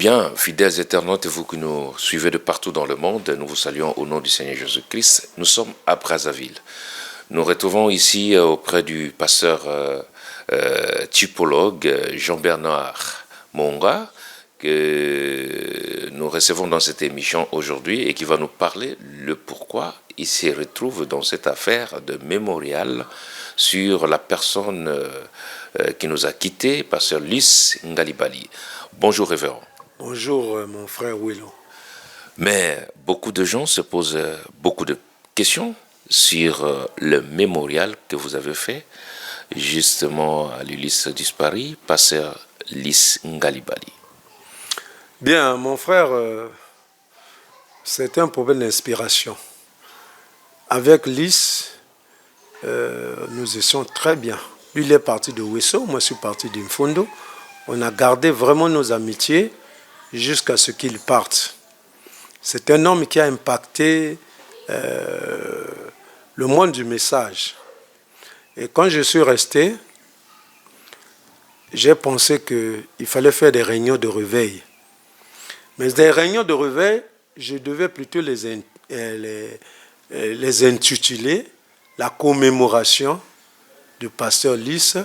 Bien, fidèles internautes et vous qui nous suivez de partout dans le monde, nous vous saluons au nom du Seigneur Jésus-Christ. Nous sommes à Brazzaville. Nous retrouvons ici auprès du pasteur typologue Jean-Bernard Monga, que nous recevons dans cette émission aujourd'hui et qui va nous parler le pourquoi il se retrouve dans cette affaire de mémorial sur la personne qui nous a quittés, pasteur Lys Ngalibali. Bonjour révérend. Bonjour mon frère Willow. Mais beaucoup de gens se posent beaucoup de questions sur le mémorial que vous avez fait justement à l'Ulysse disparu, pasteur Lys Ngalibali. Bien, mon frère, c'est un problème d'inspiration. Avec Lys, nous étions très bien. Lui, il est parti de Wesso, moi je suis parti d'Imfondo. On a gardé vraiment nos amitiés jusqu'à ce qu'il parte. C'est un homme qui a impacté le monde du message. Et quand je suis resté, j'ai pensé qu'il fallait faire des réunions de réveil. Mais des réunions de réveil, je devais plutôt les intituler la commémoration du pasteur Lys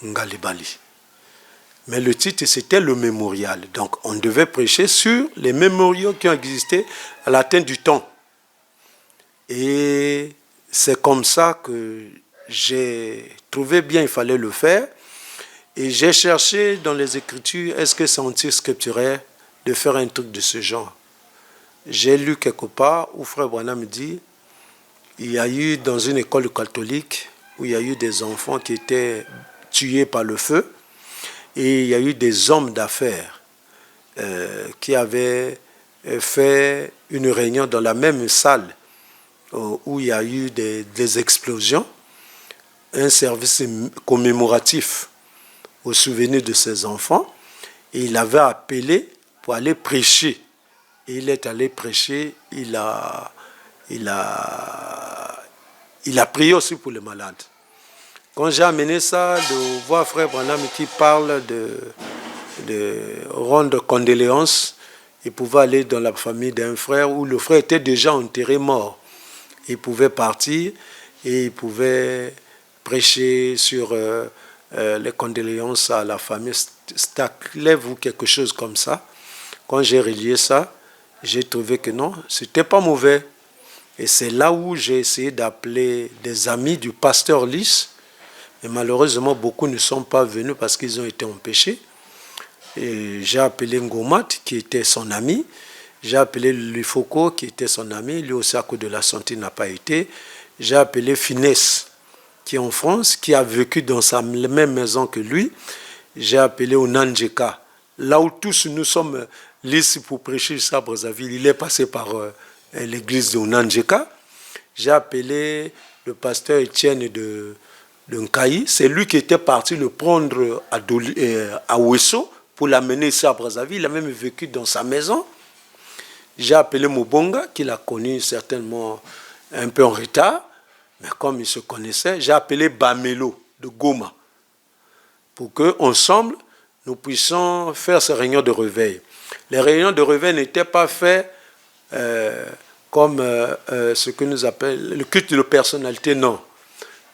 Ngalibali. Mais le titre, c'était le mémorial. Donc, on devait prêcher sur les mémoriaux qui ont existé à la fin du temps. Et c'est comme ça que j'ai trouvé bien il fallait le faire. Et j'ai cherché dans les Écritures, est-ce que c'est anti-scripturaire de faire un truc de ce genre? J'ai lu quelque part où Frère Branham me dit, il y a eu dans une école catholique, où il y a eu des enfants qui étaient tués par le feu, et il y a eu des hommes d'affaires qui avaient fait une réunion dans la même salle où il y a eu des explosions, un service commémoratif au souvenir de ces enfants, et il avait appelé pour aller prêcher. Et il est allé prêcher, il a prié aussi pour les malades. Quand j'ai amené ça, de voir Frère Branham qui parle de rendre condoléances, il pouvait aller dans la famille d'un frère où le frère était déjà enterré mort. Il pouvait partir et il pouvait prêcher sur les condoléances à la famille Staklev ou quelque chose comme ça. Quand j'ai relié ça, j'ai trouvé que non, c'était pas mauvais. Et c'est là où j'ai essayé d'appeler des amis du pasteur Lys. Et malheureusement, beaucoup ne sont pas venus parce qu'ils ont été empêchés. Et j'ai appelé Ngomat, qui était son ami. J'ai appelé Lufoko, qui était son ami. Lui aussi, à cause de la santé, n'a pas été. J'ai appelé Finesse, qui est en France, qui a vécu dans la même maison que lui. J'ai appelé Onanjeka. Là où tous nous sommes listes pour prêcher ça à Brazzaville, il est passé par l'église de Onanjeka. J'ai appelé le pasteur Etienne de Nkayi. C'est lui qui était parti le prendre à Wesso pour l'amener ici à Brazzaville. Il a même vécu dans sa maison. J'ai appelé Mobonga, qu'il a connu certainement un peu en retard, mais comme il se connaissait, j'ai appelé Bamelo de Goma pour qu'ensemble, nous puissions faire ces réunions de réveil. Les réunions de réveil n'étaient pas faites comme ce que nous appelons le culte de personnalité, non.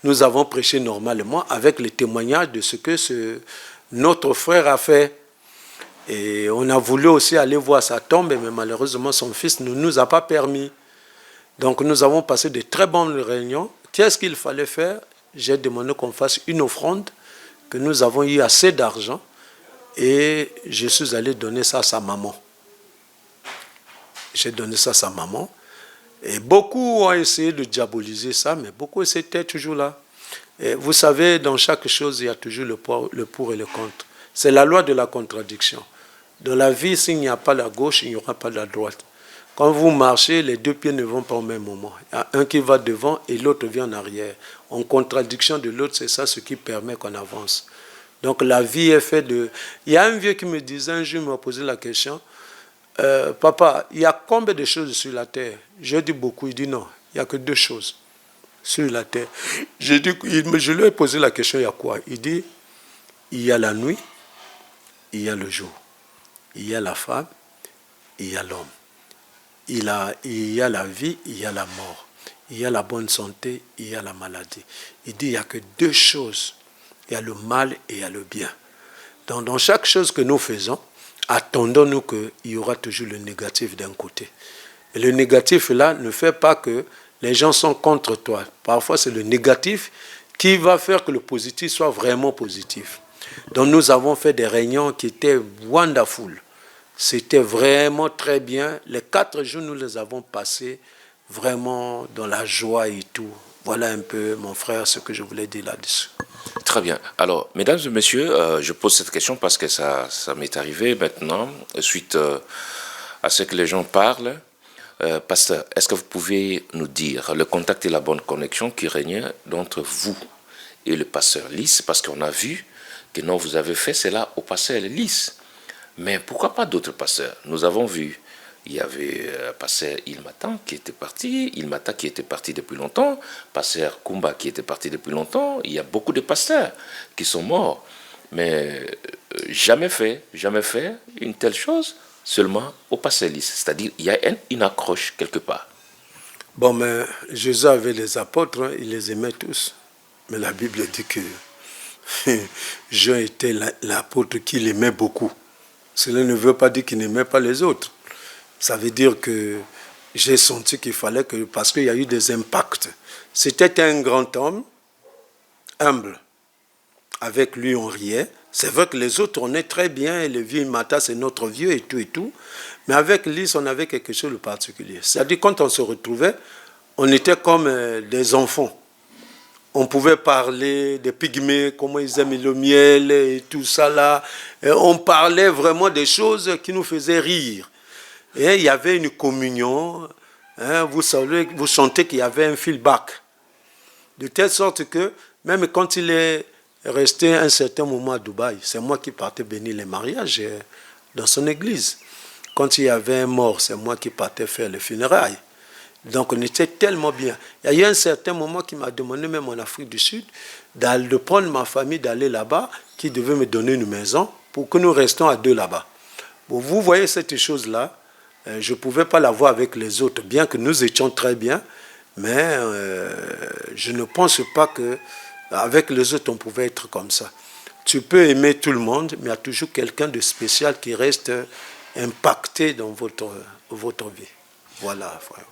Nous avons prêché normalement avec les témoignages de ce que notre frère a fait. Et on a voulu aussi aller voir sa tombe, mais malheureusement son fils ne nous a pas permis. Donc nous avons passé de très bonnes réunions. Qu'est-ce qu'il fallait faire? J'ai demandé qu'on fasse une offrande, que nous avons eu assez d'argent, et je suis allé donner ça à sa maman. J'ai donné ça à sa maman. Et beaucoup ont essayé de diaboliser ça, mais beaucoup étaient toujours là. Et vous savez, dans chaque chose, il y a toujours le pour et le contre. C'est la loi de la contradiction. Dans la vie, s'il n'y a pas la gauche, il n'y aura pas la droite. Quand vous marchez, les deux pieds ne vont pas au même moment. Il y a un qui va devant et l'autre vient en arrière. En contradiction de l'autre, c'est ça ce qui permet qu'on avance. Donc la vie est faite de... Il y a un vieux qui me disait, un jour, il m'a posé la question, papa, il y a combien de choses sur la terre? J'ai dit beaucoup. Il dit non, il n'y a que 2 choses sur la terre. Je lui ai posé la question, il y a quoi? Il dit, il y a la nuit, il y a le jour. il y a la femme, il y a l'homme. Il y a la vie, il y a la mort. Il y a la bonne santé, il y a la maladie. Il dit il n'y a que deux choses. Il y a le mal et il y a le bien. Donc, dans chaque chose que nous faisons, attendons-nous qu'il y aura toujours le négatif d'un côté. Et le négatif là ne fait pas que les gens sont contre toi. Parfois, c'est le négatif qui va faire que le positif soit vraiment positif. Donc, nous avons fait des réunions qui étaient wonderful. C'était vraiment très bien. Les 4 jours, nous les avons passés vraiment dans la joie et tout. Voilà un peu, mon frère, ce que je voulais dire là-dessus. Très bien. Alors, mesdames et messieurs, je pose cette question parce que ça m'est arrivé maintenant, suite à ce que les gens parlent. Pasteur, est-ce que vous pouvez nous dire le contact et la bonne connexion qui régnait entre vous et le pasteur Lys? Parce qu'on a vu que non, vous avez fait cela au pasteur Lys. Mais pourquoi pas d'autres pasteurs? Nous avons vu, il y avait pasteur Ilmata qui était parti, depuis longtemps, pasteur Kumba qui était parti depuis longtemps. Il y a beaucoup de pasteurs qui sont morts. Mais jamais fait une telle chose seulement au pasteur Lys. C'est-à-dire il y a une accroche quelque part. Bon, mais Jésus avait les apôtres, hein, il les aimait tous. Mais la Bible dit que Jean était l'apôtre qu'il aimait beaucoup. Cela ne veut pas dire qu'il n'aimait pas les autres. Ça veut dire que j'ai senti qu'il fallait que, parce qu'il y a eu des impacts. C'était un grand homme, humble. Avec lui, on riait. C'est vrai que les autres, on est très bien, et le vieux Mata, c'est notre vieux et tout et tout. Mais avec Lys, on avait quelque chose de particulier. C'est-à-dire, quand on se retrouvait, on était comme des enfants. On pouvait parler des pygmées, comment ils aiment le miel et tout ça là. Et on parlait vraiment des choses qui nous faisaient rire. Et il y avait une communion. Hein, vous sentez qu'il y avait un feedback. De telle sorte que, même quand il est resté un certain moment à Dubaï, c'est moi qui partais bénir les mariages dans son église. Quand il y avait un mort, c'est moi qui partais faire les funérailles. Donc on était tellement bien. Il y a eu un certain moment qui m'a demandé, même en Afrique du Sud, de prendre ma famille, d'aller là-bas, qui devait me donner une maison pour que nous restions à 2 là-bas. Bon, vous voyez cette chose-là, je ne pouvais pas la voir avec les autres, bien que nous étions très bien, mais je ne pense pas qu'avec les autres, on pouvait être comme ça. Tu peux aimer tout le monde, mais il y a toujours quelqu'un de spécial qui reste impacté dans votre vie. Voilà, frère.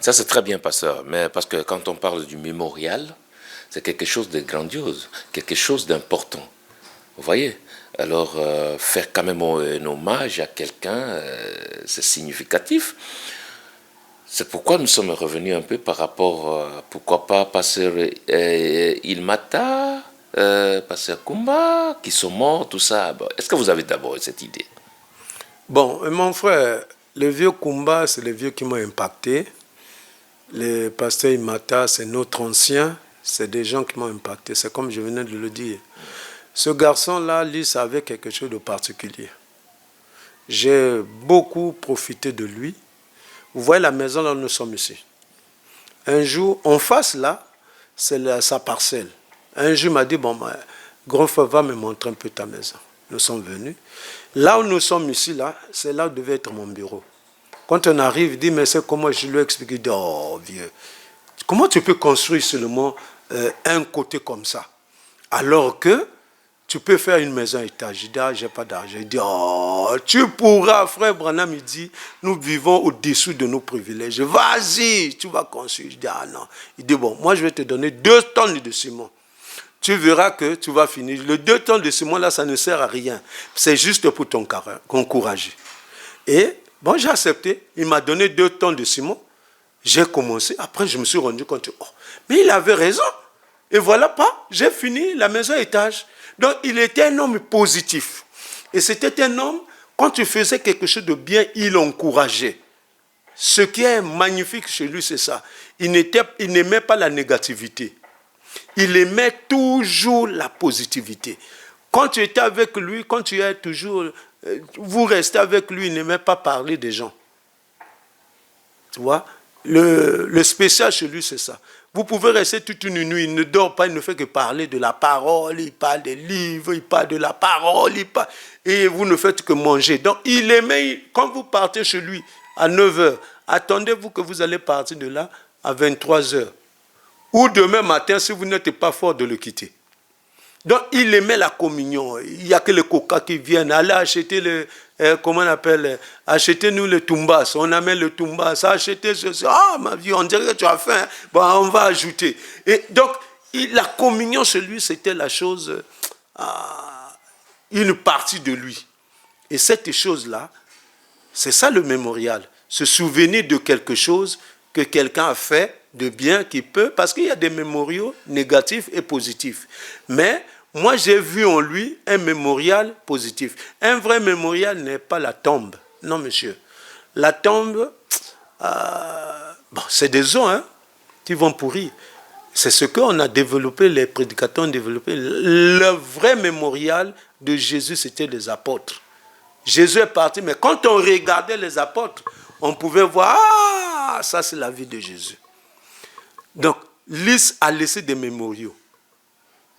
Ça, c'est très bien, pasteur, mais parce que quand on parle du mémorial, c'est quelque chose de grandiose, quelque chose d'important. Vous voyez? Alors, faire quand même un hommage à quelqu'un, c'est significatif. C'est pourquoi nous sommes revenus un peu par rapport, pourquoi pas pasteur Ilmata, pasteur Kumba, qui sont morts, tout ça. Bon, est-ce que vous avez d'abord cette idée? Bon, mon frère, le vieux Kumba, c'est le vieux qui m'a impacté. Le pasteur Ilmata, c'est notre ancien. C'est des gens qui m'ont impacté. C'est comme je venais de le dire. Ce garçon-là, Lys, avait quelque chose de particulier. J'ai beaucoup profité de lui. Vous voyez la maison là où nous sommes ici. Un jour, en face là, c'est sa parcelle. Un jour, il m'a dit, bon, grand frère, va me montrer un peu ta maison. Nous sommes venus. Là où nous sommes ici, là, c'est là où devait être mon bureau. Quand on arrive, il dit, mais c'est comment je lui explique. Il dit, oh, vieux, comment tu peux construire seulement un côté comme ça? Alors que tu peux faire une maison à étage. Il dit, ah, j'ai pas d'argent. Il dit, oh, tu pourras, frère Branham, il dit, nous vivons au-dessous de nos privilèges. Vas-y, tu vas construire. Je dis, ah non. Il dit, bon, moi je vais te donner 2 tonnes de ciment. Tu verras que tu vas finir. Le 2 tonnes de ciment, là, ça ne sert à rien. C'est juste pour t'encourager. Et, bon, j'ai accepté. Il m'a donné 2 tonnes de ciment. J'ai commencé. Après, je me suis rendu compte, oh, mais il avait raison. Et voilà pas, j'ai fini la maison à étage. Donc, il était un homme positif. Et c'était un homme, quand tu faisais quelque chose de bien, il encourageait. Ce qui est magnifique chez lui, c'est ça. Il n'aimait pas la négativité. Il aimait toujours la positivité. Quand tu étais avec lui, quand tu es toujours... vous restez avec lui, il n'aimait pas parler des gens. Tu vois, le spécial chez lui, c'est ça. Vous pouvez rester toute une nuit, il ne dort pas, il ne fait que parler de la parole, il parle des livres, il parle de la parole, et vous ne faites que manger. Donc il aimait, quand vous partez chez lui à 9 h, attendez-vous que vous allez partir de là à 23 h. Ou demain matin, si vous n'êtes pas fort, de le quitter. Donc il aimait la communion. Il n'y a que les coca qui viennent. Allez acheter le, comment on appelle, achetez-nous le tumbas. On amène le tumbas, achetez ceci. Ah ma vie, on dirait que tu as faim. Bon, on va ajouter. Et donc la communion chez lui, c'était la chose, une partie de lui. Et cette chose-là, c'est ça le mémorial. Se souvenir de quelque chose que quelqu'un a fait de bien qui peut, parce qu'il y a des mémoriaux négatifs et positifs. Mais moi, j'ai vu en lui un mémorial positif. Un vrai mémorial n'est pas la tombe. Non, monsieur. La tombe, bon, c'est des os qui vont pourrir. C'est ce qu'on a développé, les prédicateurs ont développé. Le vrai mémorial de Jésus, c'était les apôtres. Jésus est parti, mais quand on regardait les apôtres, on pouvait voir, ah, ça c'est la vie de Jésus. Donc, l'Is a laissé des mémoriaux.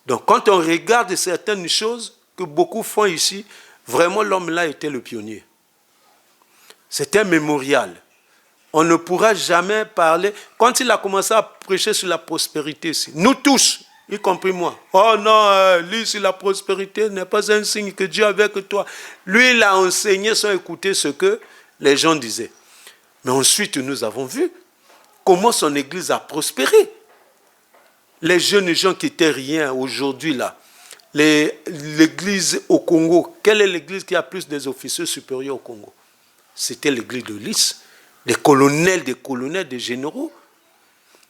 Donc, quand on regarde certaines choses que beaucoup font ici, vraiment l'homme-là était le pionnier. C'est un mémorial. On ne pourra jamais parler. Quand il a commencé à prêcher sur la prospérité ici, nous tous, y compris moi, oh non, lui, la prospérité n'est pas un signe que Dieu est avec toi. Lui, il a enseigné sans écouter ce que les gens disaient. Mais ensuite, nous avons vu comment son église a prospéré. Les jeunes gens qui n'étaient rien aujourd'hui là, l'église au Congo, quelle est l'église qui a plus des officiers supérieurs au Congo? C'était l'église de Lys, des colonels, des généraux.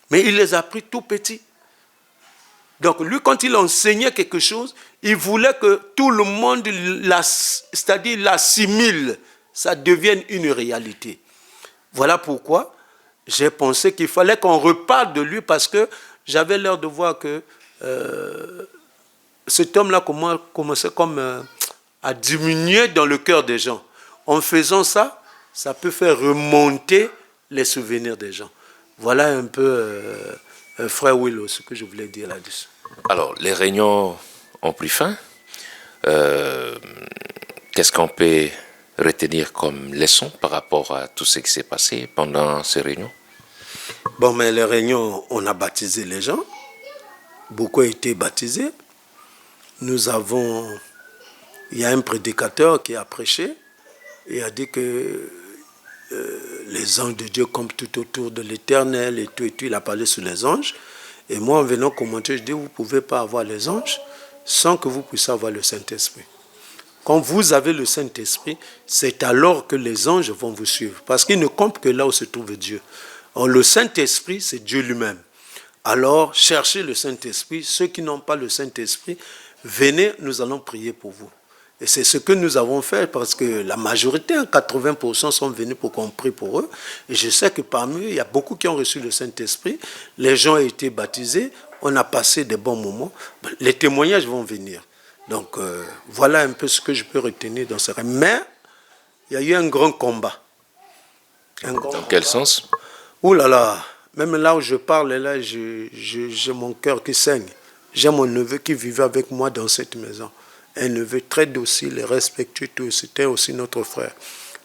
Mais il les a pris tout petits. Donc lui, quand il enseignait quelque chose, il voulait que tout le monde, c'est-à-dire l'assimile, ça devienne une réalité. Voilà pourquoi j'ai pensé qu'il fallait qu'on reparle de lui, parce que j'avais l'air de voir que cet homme-là commençait comme à diminuer dans le cœur des gens. En faisant ça, ça peut faire remonter les souvenirs des gens. Voilà un peu, frère Willow, ce que je voulais dire là-dessus. Alors, les réunions ont pris fin. Qu'est-ce qu'on peut retenir comme leçon par rapport à tout ce qui s'est passé pendant ces réunions? Bon, mais les réunions, on a baptisé les gens. Beaucoup ont été baptisés. Il y a un prédicateur qui a prêché et a dit que les anges de Dieu comme tout autour de l'éternel et tout, il a parlé sur les anges. Et moi, en venant commenter, je dis, vous ne pouvez pas avoir les anges sans que vous puissiez avoir le Saint-Esprit. Quand vous avez le Saint-Esprit, c'est alors que les anges vont vous suivre. Parce qu'ils ne comptent que là où se trouve Dieu. Or, le Saint-Esprit, c'est Dieu lui-même. Alors, cherchez le Saint-Esprit. Ceux qui n'ont pas le Saint-Esprit, venez, nous allons prier pour vous. Et c'est ce que nous avons fait, parce que la majorité, 80% sont venus pour qu'on prie pour eux. Et je sais que parmi eux, il y a beaucoup qui ont reçu le Saint-Esprit. Les gens ont été baptisés. On a passé des bons moments. Les témoignages vont venir. Donc, voilà un peu ce que je peux retenir dans ce rêve. Mais, il y a eu un grand combat. Dans quel sens? Ouh là là, même là où je parle, là, j'ai mon cœur qui saigne. J'ai mon neveu qui vivait avec moi dans cette maison. Un neveu très docile et respectueux, c'était aussi notre frère.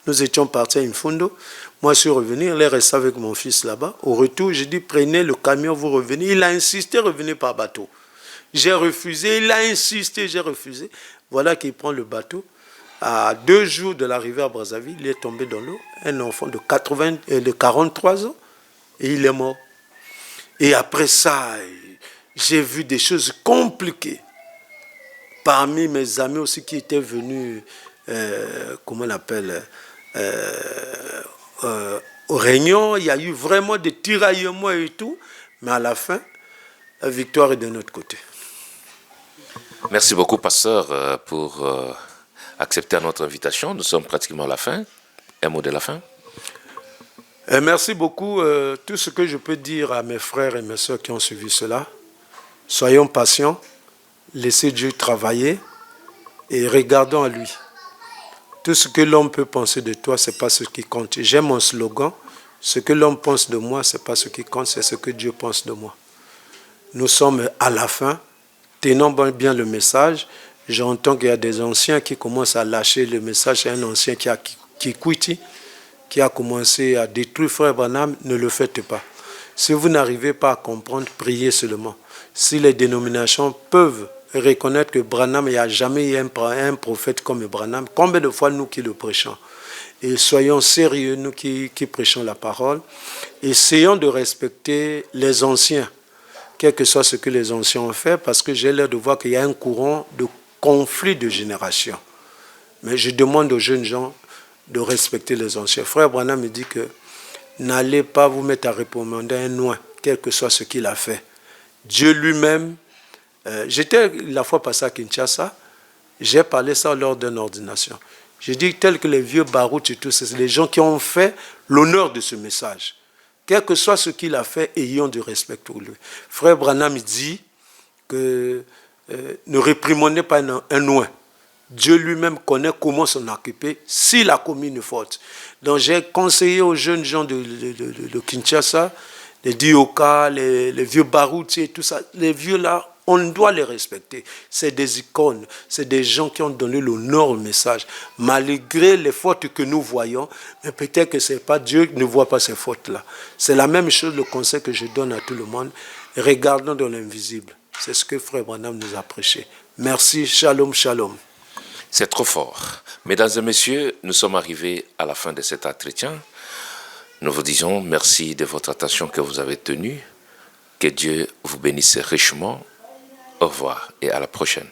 Nous étions partis à Infundo. Moi, je suis revenu, il est resté avec mon fils là-bas. Au retour, j'ai dit, prenez le camion, vous revenez. Il a insisté, revenez par bateau. J'ai refusé, il a insisté, j'ai refusé. Voilà qu'il prend le bateau. À 2 jours de l'arrivée à Brazzaville, il est tombé dans l'eau. Un enfant de 43 ans. Et il est mort. Et après ça, j'ai vu des choses compliquées. Parmi mes amis aussi qui étaient venus, comment on appelle, aux réunions, il y a eu vraiment des tiraillements et tout. Mais à la fin, la victoire est de notre côté. Merci beaucoup, pasteur, pour accepter notre invitation. Nous sommes pratiquement à la fin. Un mot de la fin. Merci beaucoup. Tout ce que je peux dire à mes frères et mes sœurs qui ont suivi cela, soyons patients, laissez Dieu travailler et regardons à lui. Tout ce que l'homme peut penser de toi, ce n'est pas ce qui compte. J'aime mon slogan, ce que l'homme pense de moi, ce n'est pas ce qui compte, c'est ce que Dieu pense de moi. Nous sommes à la fin. Tenons bien le message. J'entends qu'il y a des anciens qui commencent à lâcher le message. C'est un ancien qui a commencé à détruire Frère Branham. Ne le faites pas. Si vous n'arrivez pas à comprendre, priez seulement. Si les dénominations peuvent reconnaître que Branham, il n'y a jamais eu un prophète comme Branham, combien de fois nous qui le prêchons? Et soyons sérieux, nous qui prêchons la parole. Essayons de respecter les anciens, quel que soit ce que les anciens ont fait, parce que j'ai l'air de voir qu'il y a un courant de conflit de génération. Mais je demande aux jeunes gens de respecter les anciens. Frère Branham me dit que n'allez pas vous mettre à recommander un noin, quel que soit ce qu'il a fait. Dieu lui-même, j'étais la fois passée à Kinshasa, j'ai parlé ça lors d'une ordination. J'ai dit tel que les vieux Baruch et tout, c'est les gens qui ont fait l'honneur de ce message. Quel que soit ce qu'il a fait, ayons du respect pour lui. Frère Branham dit que ne réprimandez pas un noin. Dieu lui-même connaît comment s'en occuper s'il a commis une faute. Donc j'ai conseillé aux jeunes gens de Kinshasa, les Dioka, les vieux Baruti et tout ça, les vieux là, on doit les respecter. C'est des icônes, c'est des gens qui ont donné l'honneur au message, malgré les fautes que nous voyons, mais peut-être que ce n'est pas Dieu qui ne voit pas ces fautes-là. C'est la même chose, le conseil que je donne à tout le monde. Regardons dans l'invisible. C'est ce que Frère Branham nous a prêché. Merci, shalom, shalom. C'est trop fort. Mesdames et messieurs, nous sommes arrivés à la fin de cet entretien. Nous vous disons merci de votre attention que vous avez tenue. Que Dieu vous bénisse richement. Au revoir et à la prochaine.